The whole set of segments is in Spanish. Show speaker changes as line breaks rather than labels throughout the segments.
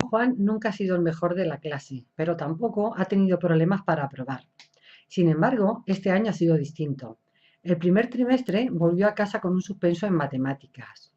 Juan nunca ha sido el mejor de la clase, pero tampoco ha tenido problemas para aprobar. Sin embargo, este año ha sido distinto. El primer trimestre volvió a casa con un suspenso en matemáticas.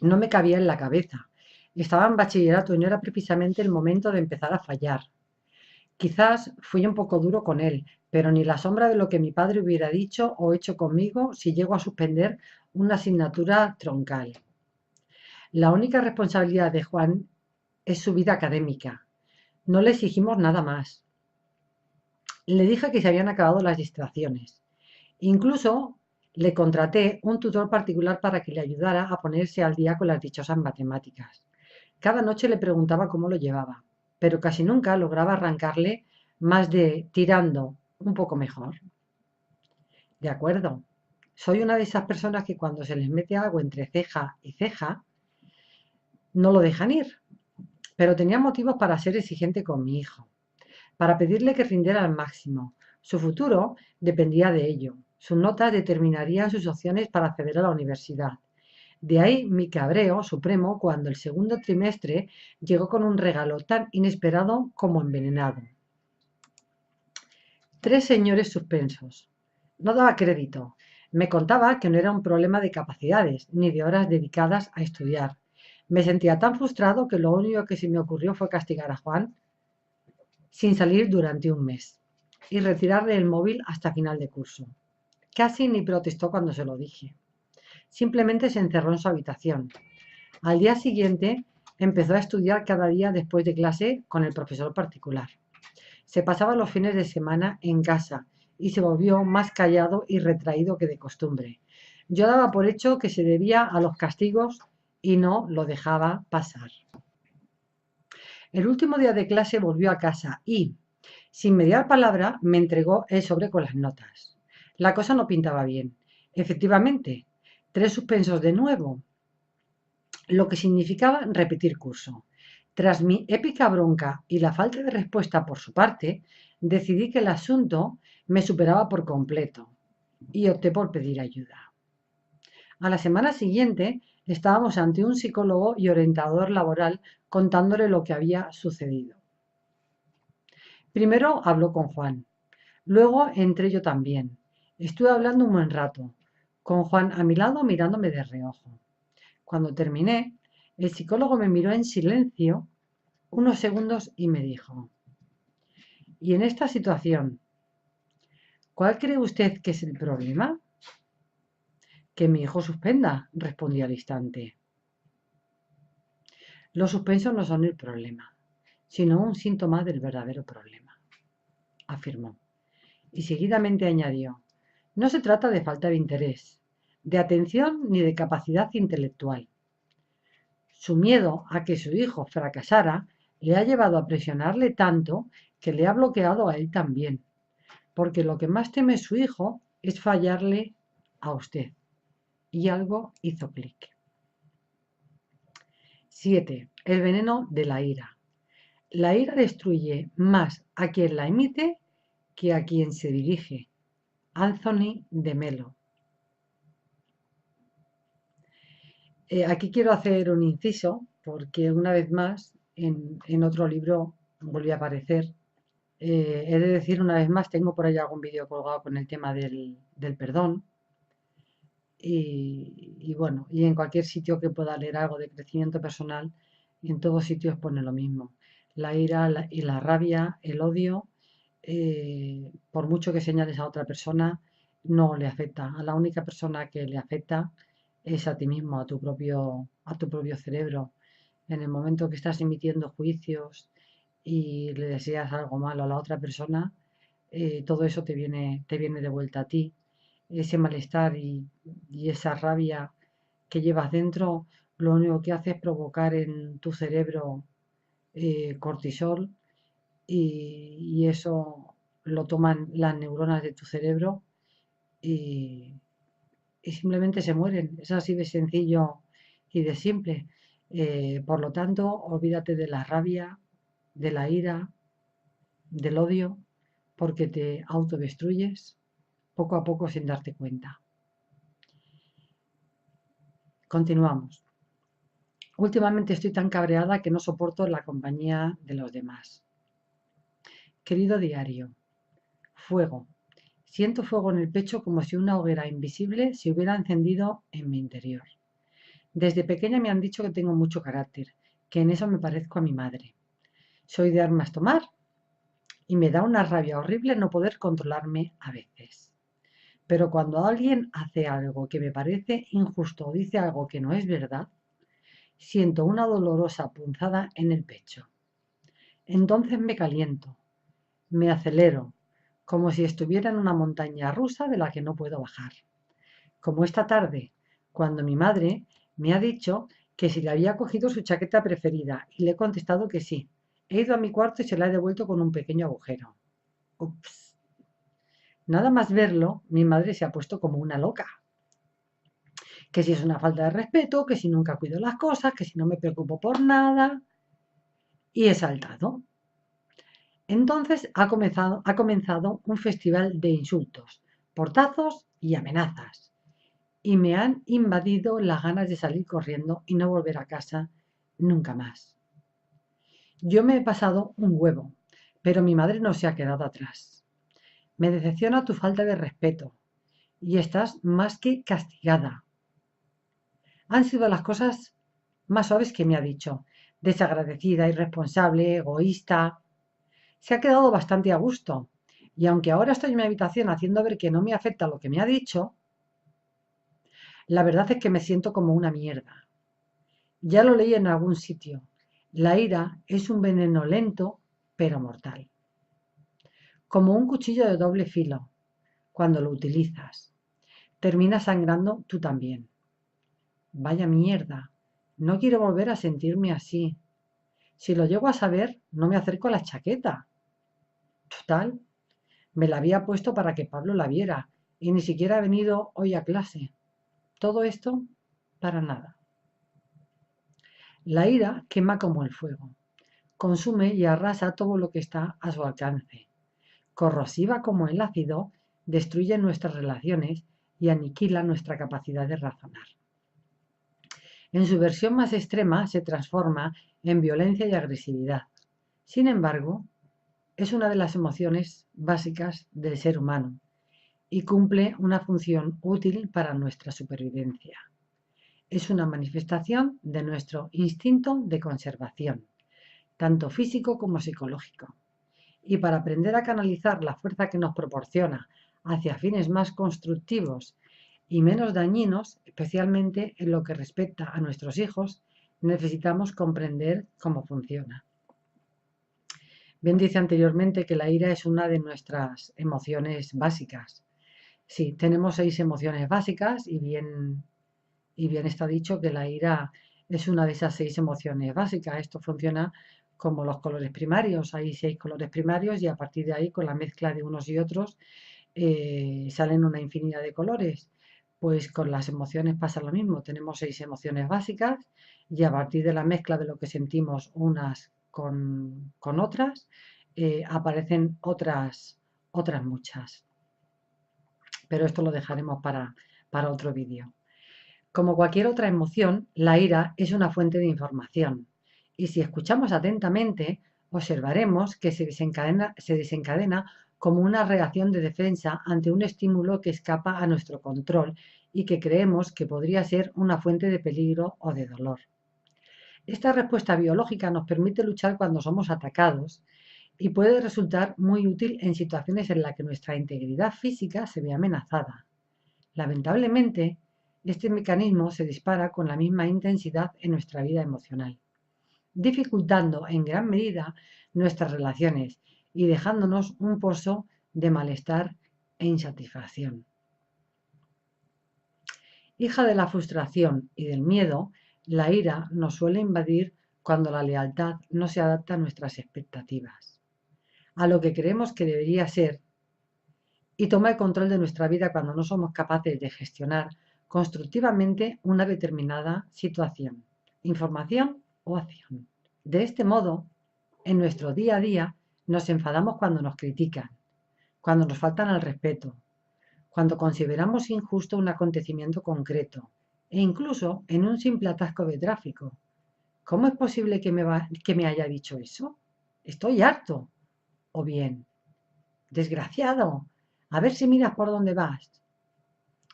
No me cabía en la cabeza. Estaba en bachillerato y no era precisamente el momento de empezar a fallar. Quizás fui un poco duro con él, pero ni la sombra de lo que mi padre hubiera dicho o hecho conmigo si llego a suspender una asignatura troncal. La única responsabilidad de Juan es su vida académica. No le exigimos nada más. Le dije que se habían acabado las distracciones. Incluso le contraté un tutor particular para que le ayudara a ponerse al día con las dichosas matemáticas. Cada noche le preguntaba cómo lo llevaba, pero casi nunca lograba arrancarle más de tirando un poco mejor. De acuerdo, soy una de esas personas que cuando se les mete algo entre ceja y ceja, no lo dejan ir, pero tenía motivos para ser exigente con mi hijo, para pedirle que rindiera al máximo. Su futuro dependía de ello. Sus notas determinarían sus opciones para acceder a la universidad. De ahí mi cabreo supremo cuando el segundo trimestre llegó con un regalo tan inesperado como envenenado. 3 señores suspensos. No daba crédito. Me contaba que no era un problema de capacidades ni de horas dedicadas a estudiar. Me sentía tan frustrado que lo único que se me ocurrió fue castigar a Juan sin salir durante un mes y retirarle el móvil hasta final de curso. Casi ni protestó cuando se lo dije. Simplemente se encerró en su habitación. Al día siguiente empezó a estudiar cada día después de clase con el profesor particular. Se pasaba los fines de semana en casa y se volvió más callado y retraído que de costumbre. Yo daba por hecho que se debía a los castigos y no lo dejaba pasar. El último día de clase volvió a casa y, sin mediar palabra, me entregó el sobre con las notas. La cosa no pintaba bien. Efectivamente, 3 suspensos de nuevo, lo que significaba repetir curso. Tras mi épica bronca y la falta de respuesta por su parte, decidí que el asunto me superaba por completo y opté por pedir ayuda. A la semana siguiente estábamos ante un psicólogo y orientador laboral contándole lo que había sucedido. Primero habló con Juan, luego entré yo también. Estuve hablando un buen rato, con Juan a mi lado mirándome de reojo. Cuando terminé, el psicólogo me miró en silencio unos segundos y me dijo: ¿y en esta situación, cuál cree usted que es el problema? Que mi hijo suspenda, respondí al instante. Los suspensos no son el problema, sino un síntoma del verdadero problema, afirmó. Y seguidamente añadió: no se trata de falta de interés, de atención ni de capacidad intelectual. Su miedo a que su hijo fracasara le ha llevado a presionarle tanto que le ha bloqueado a él también, porque lo que más teme su hijo es fallarle a usted. Y algo hizo clic. 7. El veneno de la ira. La ira destruye más a quien la emite que a quien se dirige. Anthony de Melo. Aquí quiero hacer un inciso porque una vez más en otro libro volvió a aparecer. He de decir una vez más, tengo por ahí algún vídeo colgado con el tema del perdón. Y bueno, y en cualquier sitio que pueda leer algo de crecimiento personal, en todos sitios pone lo mismo. La ira y la rabia, el odio, por mucho que señales a otra persona, no le afecta. A la única persona que le afecta es a ti mismo, a tu propio cerebro. En el momento que estás emitiendo juicios y le deseas algo malo a la otra persona, todo eso te viene de vuelta a ti. Ese malestar y esa rabia que llevas dentro, lo único que hace es provocar en tu cerebro cortisol y eso lo toman las neuronas de tu cerebro y, y simplemente se mueren. Es así de sencillo y de simple. Por lo tanto, olvídate de la rabia, de la ira, del odio, porque te autodestruyes poco a poco sin darte cuenta. Continuamos. Últimamente estoy tan cabreada que no soporto la compañía de los demás. Querido diario, fuego. Siento fuego en el pecho como si una hoguera invisible se hubiera encendido en mi interior. Desde pequeña me han dicho que tengo mucho carácter, que en eso me parezco a mi madre. Soy de armas tomar y me da una rabia horrible no poder controlarme a veces. Pero cuando alguien hace algo que me parece injusto o dice algo que no es verdad, siento una dolorosa punzada en el pecho. Entonces me caliento, me acelero, como si estuviera en una montaña rusa de la que no puedo bajar. Como esta tarde, cuando mi madre me ha dicho que si le había cogido su chaqueta preferida y le he contestado que sí. He ido a mi cuarto y se la he devuelto con un pequeño agujero. Ups. Nada más verlo, mi madre se ha puesto como una loca. Que si es una falta de respeto, que si nunca cuido las cosas, que si no me preocupo por nada. Y he saltado. Entonces ha comenzado un festival de insultos, portazos y amenazas. Y me han invadido las ganas de salir corriendo y no volver a casa nunca más. Yo me he pasado un huevo, pero mi madre no se ha quedado atrás. Me decepciona tu falta de respeto y estás más que castigada. Han sido las cosas más suaves que me ha dicho. Desagradecida, irresponsable, egoísta. Se ha quedado bastante a gusto. Y aunque ahora estoy en mi habitación haciendo ver que no me afecta lo que me ha dicho, la verdad es que me siento como una mierda. Ya lo leí en algún sitio. La ira es un veneno lento, pero mortal. Como un cuchillo de doble filo. Cuando lo utilizas, termina sangrando tú también. Vaya mierda. No quiero volver a sentirme así. Si lo llego a saber, no me acerco a la chaqueta. Total, me la había puesto para que Pablo la viera y ni siquiera ha venido hoy a clase. Todo esto para nada. La ira quema como el fuego. Consume y arrasa todo lo que está a su alcance. Corrosiva como el ácido, destruye nuestras relaciones y aniquila nuestra capacidad de razonar. En su versión más extrema se transforma en violencia y agresividad. Sin embargo, es una de las emociones básicas del ser humano y cumple una función útil para nuestra supervivencia. Es una manifestación de nuestro instinto de conservación, tanto físico como psicológico. Y para aprender a canalizar la fuerza que nos proporciona hacia fines más constructivos y menos dañinos, especialmente en lo que respecta a nuestros hijos, necesitamos comprender cómo funciona. Bien dice anteriormente que la ira es una de nuestras emociones básicas. Sí, tenemos 6 emociones básicas y bien está dicho que la ira es una de esas 6 emociones básicas. Esto funciona como los colores primarios. Hay 6 colores primarios y a partir de ahí, con la mezcla de unos y otros, salen una infinidad de colores. Pues con las emociones pasa lo mismo. Tenemos 6 emociones básicas y a partir de la mezcla de lo que sentimos unas con otras, aparecen otras muchas. Pero esto lo dejaremos para otro vídeo. Como cualquier otra emoción, la ira es una fuente de información. Y si escuchamos atentamente, observaremos que se desencadena como una reacción de defensa ante un estímulo que escapa a nuestro control y que creemos que podría ser una fuente de peligro o de dolor. Esta respuesta biológica nos permite luchar cuando somos atacados y puede resultar muy útil en situaciones en las que nuestra integridad física se ve amenazada. Lamentablemente, este mecanismo se dispara con la misma intensidad en nuestra vida emocional, dificultando en gran medida nuestras relaciones y dejándonos un pozo de malestar e insatisfacción. Hija de la frustración y del miedo, la ira nos suele invadir cuando la lealtad no se adapta a nuestras expectativas, a lo que creemos que debería ser, y toma el control de nuestra vida cuando no somos capaces de gestionar constructivamente una determinada situación, información o acción. De este modo, en nuestro día a día nos enfadamos cuando nos critican, cuando nos faltan al respeto, cuando consideramos injusto un acontecimiento concreto e incluso en un simple atasco de tráfico. ¿Cómo es posible que me haya dicho eso? Estoy harto. O bien, desgraciado, a ver si miras por dónde vas.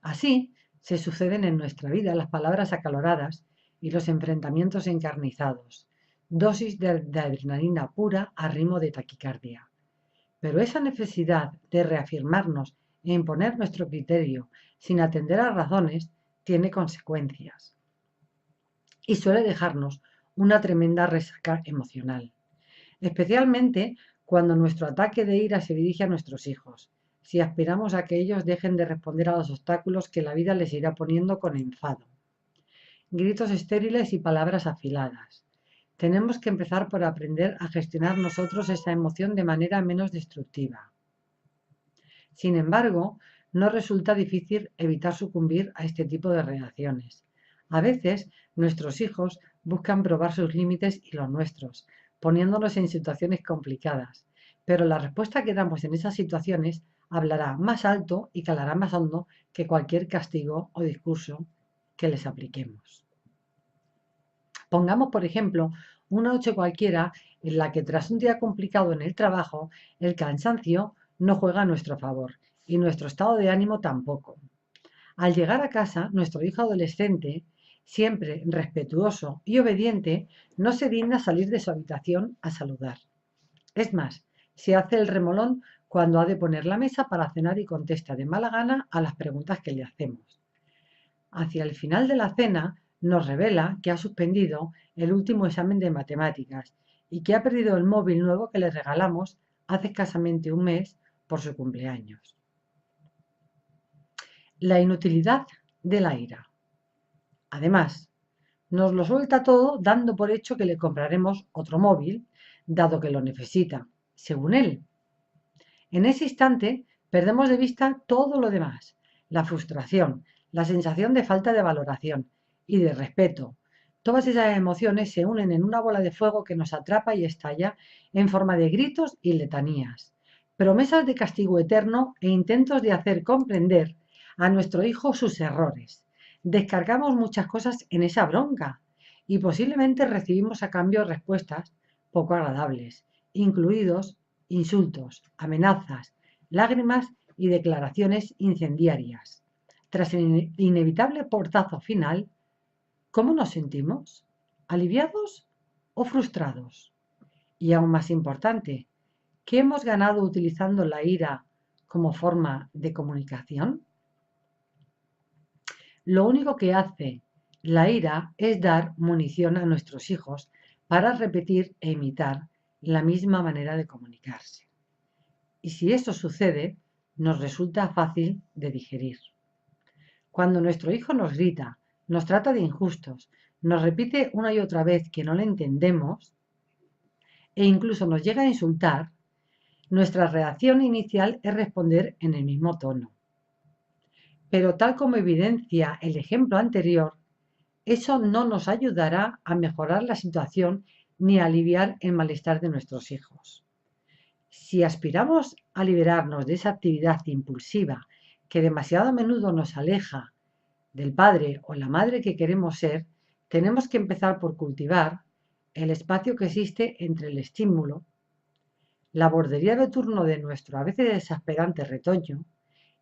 Así se suceden en nuestra vida las palabras acaloradas y los enfrentamientos encarnizados, dosis de adrenalina pura a ritmo de taquicardia. Pero esa necesidad de reafirmarnos e imponer nuestro criterio sin atender a razones tiene consecuencias y suele dejarnos una tremenda resaca emocional, especialmente cuando nuestro ataque de ira se dirige a nuestros hijos, si aspiramos a que ellos dejen de responder a los obstáculos que la vida les irá poniendo con enfado. Gritos estériles y palabras afiladas. Tenemos que empezar por aprender a gestionar nosotros esa emoción de manera menos destructiva. Sin embargo, no resulta difícil evitar sucumbir a este tipo de reacciones. A veces, nuestros hijos buscan probar sus límites y los nuestros, poniéndonos en situaciones complicadas, pero la respuesta que damos en esas situaciones hablará más alto y calará más hondo que cualquier castigo o discurso que les apliquemos. Pongamos, por ejemplo, una noche cualquiera en la que tras un día complicado en el trabajo, el cansancio no juega a nuestro favor y nuestro estado de ánimo tampoco. Al llegar a casa, nuestro hijo adolescente, siempre respetuoso y obediente, no se digna salir de su habitación a saludar. Es más, se hace el remolón cuando ha de poner la mesa para cenar y contesta de mala gana a las preguntas que le hacemos. Hacia el final de la cena nos revela que ha suspendido el último examen de matemáticas y que ha perdido el móvil nuevo que le regalamos hace escasamente un mes por su cumpleaños. La inutilidad de la ira. Además, nos lo suelta todo dando por hecho que le compraremos otro móvil, dado que lo necesita, según él. En ese instante perdemos de vista todo lo demás, la frustración, la sensación de falta de valoración y de respeto. Todas esas emociones se unen en una bola de fuego que nos atrapa y estalla en forma de gritos y letanías, promesas de castigo eterno e intentos de hacer comprender a nuestro hijo sus errores. Descargamos muchas cosas en esa bronca y posiblemente recibimos a cambio respuestas poco agradables, incluidos insultos, amenazas, lágrimas y declaraciones incendiarias. Tras el inevitable portazo final, ¿cómo nos sentimos? ¿Aliviados o frustrados? Y aún más importante, ¿qué hemos ganado utilizando la ira como forma de comunicación? Lo único que hace la ira es dar munición a nuestros hijos para repetir e imitar la misma manera de comunicarse. Y si eso sucede, nos resulta fácil de digerir. Cuando nuestro hijo nos grita, nos trata de injustos, nos repite una y otra vez que no le entendemos e incluso nos llega a insultar, nuestra reacción inicial es responder en el mismo tono. Pero tal como evidencia el ejemplo anterior, eso no nos ayudará a mejorar la situación ni a aliviar el malestar de nuestros hijos. Si aspiramos a liberarnos de esa actividad impulsiva que demasiado a menudo nos aleja del padre o la madre que queremos ser, tenemos que empezar por cultivar el espacio que existe entre el estímulo, la bordería de turno de nuestro a veces exasperante retoño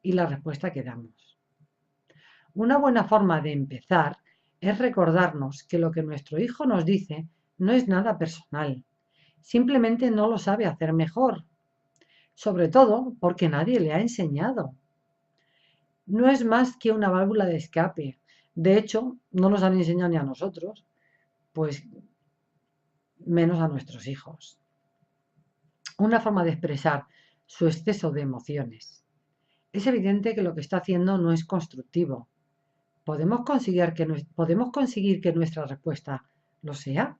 y la respuesta que damos. Una buena forma de empezar es recordarnos que lo que nuestro hijo nos dice no es nada personal, simplemente no lo sabe hacer mejor, sobre todo porque nadie le ha enseñado. No es más que una válvula de escape. De hecho, no nos han enseñado ni a nosotros, pues menos a nuestros hijos. Una forma de expresar su exceso de emociones. Es evidente que lo que está haciendo no es constructivo. ¿Podemos conseguir que nuestra respuesta lo sea?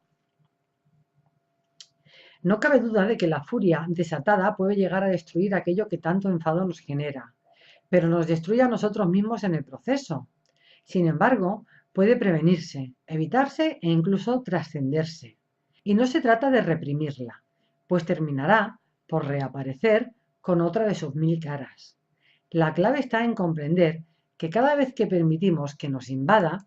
No cabe duda de que la furia desatada puede llegar a destruir aquello que tanto enfado nos genera, pero nos destruye a nosotros mismos en el proceso. Sin embargo, puede prevenirse, evitarse e incluso trascenderse. Y no se trata de reprimirla, pues terminará por reaparecer con otra de sus mil caras. La clave está en comprender que cada vez que permitimos que nos invada,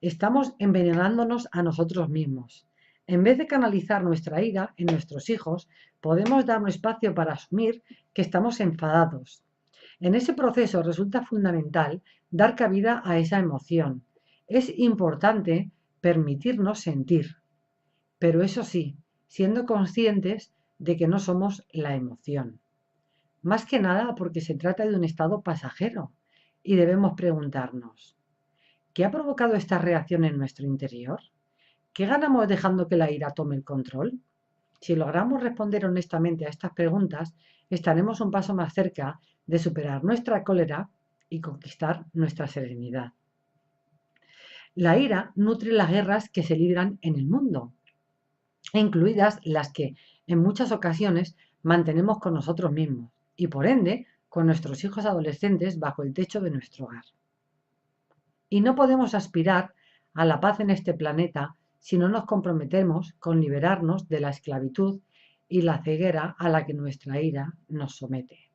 Estamos envenenándonos a nosotros mismos. En vez de canalizar nuestra ira en nuestros hijos, podemos darnos espacio para asumir que estamos enfadados. En ese proceso resulta fundamental dar cabida a esa emoción. Es importante permitirnos sentir, pero eso sí, siendo conscientes de que no somos la emoción. Más que nada porque se trata de un estado pasajero y debemos preguntarnos, ¿qué ha provocado esta reacción en nuestro interior? ¿Qué ganamos dejando que la ira tome el control? Si logramos responder honestamente a estas preguntas, estaremos un paso más cerca de superar nuestra cólera y conquistar nuestra serenidad. La ira nutre las guerras que se libran en el mundo, incluidas las que en muchas ocasiones mantenemos con nosotros mismos y por ende con nuestros hijos adolescentes bajo el techo de nuestro hogar. Y no podemos aspirar a la paz en este planeta si no nos comprometemos con liberarnos de la esclavitud y la ceguera a la que nuestra ira nos somete.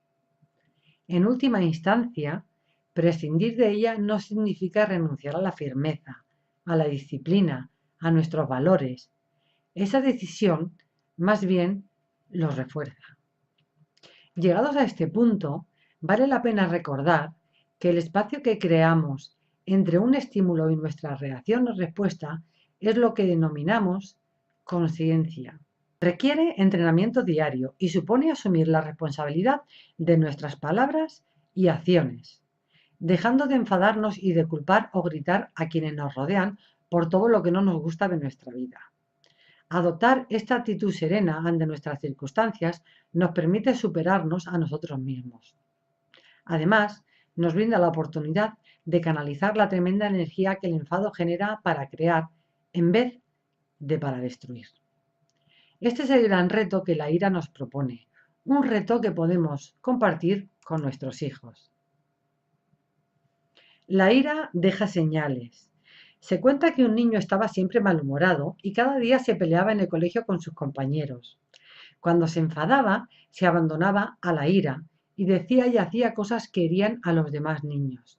En última instancia, prescindir de ella no significa renunciar a la firmeza, a la disciplina, a nuestros valores. Esa decisión más bien los refuerza. Llegados a este punto, vale la pena recordar que el espacio que creamos entre un estímulo y nuestra reacción o respuesta es lo que denominamos conciencia. Requiere entrenamiento diario y supone asumir la responsabilidad de nuestras palabras y acciones, dejando de enfadarnos y de culpar o gritar a quienes nos rodean por todo lo que no nos gusta de nuestra vida. Adoptar esta actitud serena ante nuestras circunstancias nos permite superarnos a nosotros mismos. Además, nos brinda la oportunidad de canalizar la tremenda energía que el enfado genera para crear en vez de para destruir. Este es el gran reto que la ira nos propone, un reto que podemos compartir con nuestros hijos. La ira deja señales. Se cuenta que un niño estaba siempre malhumorado y cada día se peleaba en el colegio con sus compañeros. Cuando se enfadaba, se abandonaba a la ira y decía y hacía cosas que herían a los demás niños.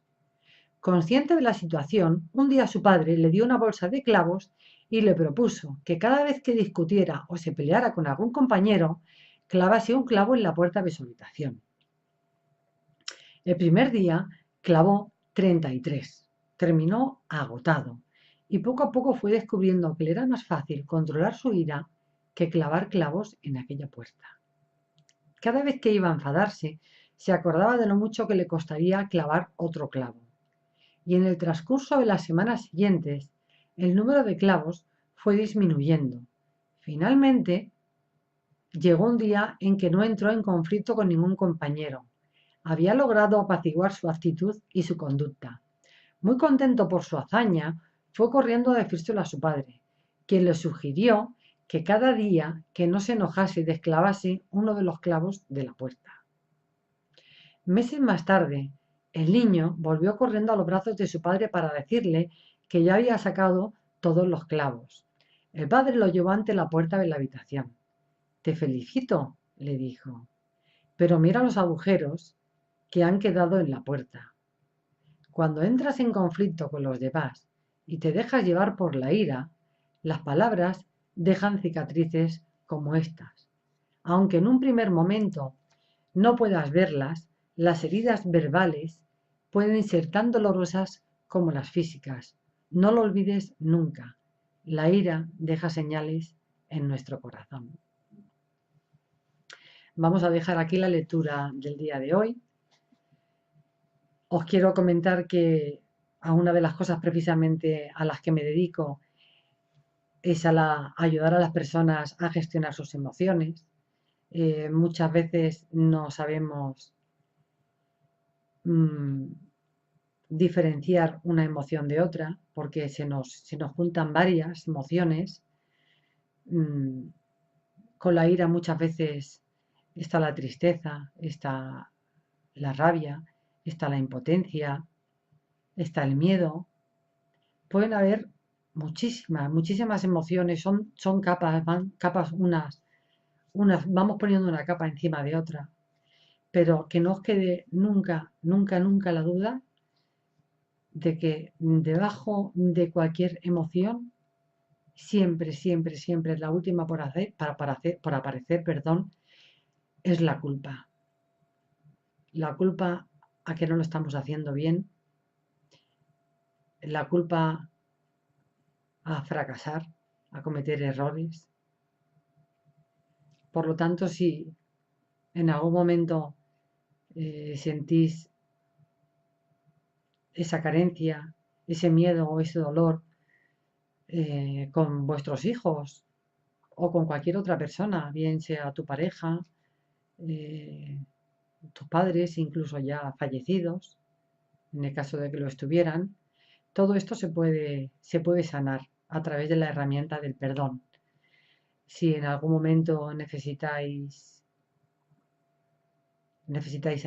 Consciente de la situación, un día su padre le dio una bolsa de clavos y le propuso que cada vez que discutiera o se peleara con algún compañero, clavase un clavo en la puerta de su habitación. El primer día clavó 33. Terminó agotado y poco a poco fue descubriendo que le era más fácil controlar su ira que clavar clavos en aquella puerta. Cada vez que iba a enfadarse, se acordaba de lo mucho que le costaría clavar otro clavo. Y en el transcurso de las semanas siguientes, el número de clavos fue disminuyendo. Finalmente, llegó un día en que no entró en conflicto con ningún compañero. Había logrado apaciguar su actitud y su conducta. Muy contento por su hazaña, fue corriendo a decírselo a su padre, quien le sugirió que cada día que no se enojase desclavase uno de los clavos de la puerta. Meses más tarde, el niño volvió corriendo a los brazos de su padre para decirle que ya había sacado todos los clavos. El padre lo llevó ante la puerta de la habitación. Te felicito, le dijo, pero mira los agujeros que han quedado en la puerta. Cuando entras en conflicto con los demás y te dejas llevar por la ira, las palabras dejan cicatrices como estas. Aunque en un primer momento no puedas verlas, las heridas verbales pueden ser tan dolorosas como las físicas. No lo olvides nunca. La ira deja señales en nuestro corazón. Vamos a dejar aquí la lectura del día de hoy. Os quiero comentar que a una de las cosas precisamente a las que me dedico es a ayudar a las personas a gestionar sus emociones. Muchas veces no sabemos diferenciar una emoción de otra porque se nos juntan varias emociones. Con la ira muchas veces está la tristeza, está la rabia, está la impotencia, está el miedo. Pueden haber muchísimas emociones, son capas, van capas vamos poniendo una capa encima de otra, pero que no os quede nunca la duda de que debajo de cualquier emoción, siempre, siempre, siempre la última por aparecer, perdón, es la culpa. La culpa a que no lo estamos haciendo bien, la culpa a fracasar, a cometer errores. Por lo tanto, si en algún momento sentís esa carencia, ese miedo o ese dolor con vuestros hijos o con cualquier otra persona, bien sea tu pareja, eh, tus padres, incluso ya fallecidos, en el caso de que lo estuvieran, todo esto se puede sanar a través de la herramienta del perdón. Si en algún momento necesitáis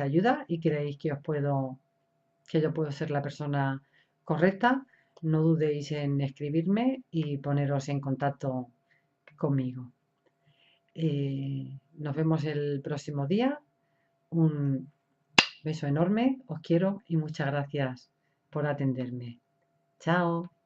ayuda y creéis que yo puedo ser la persona correcta, no dudéis en escribirme y poneros en contacto conmigo. Nos vemos el próximo día. Un beso enorme, os quiero y muchas gracias por atenderme. Chao.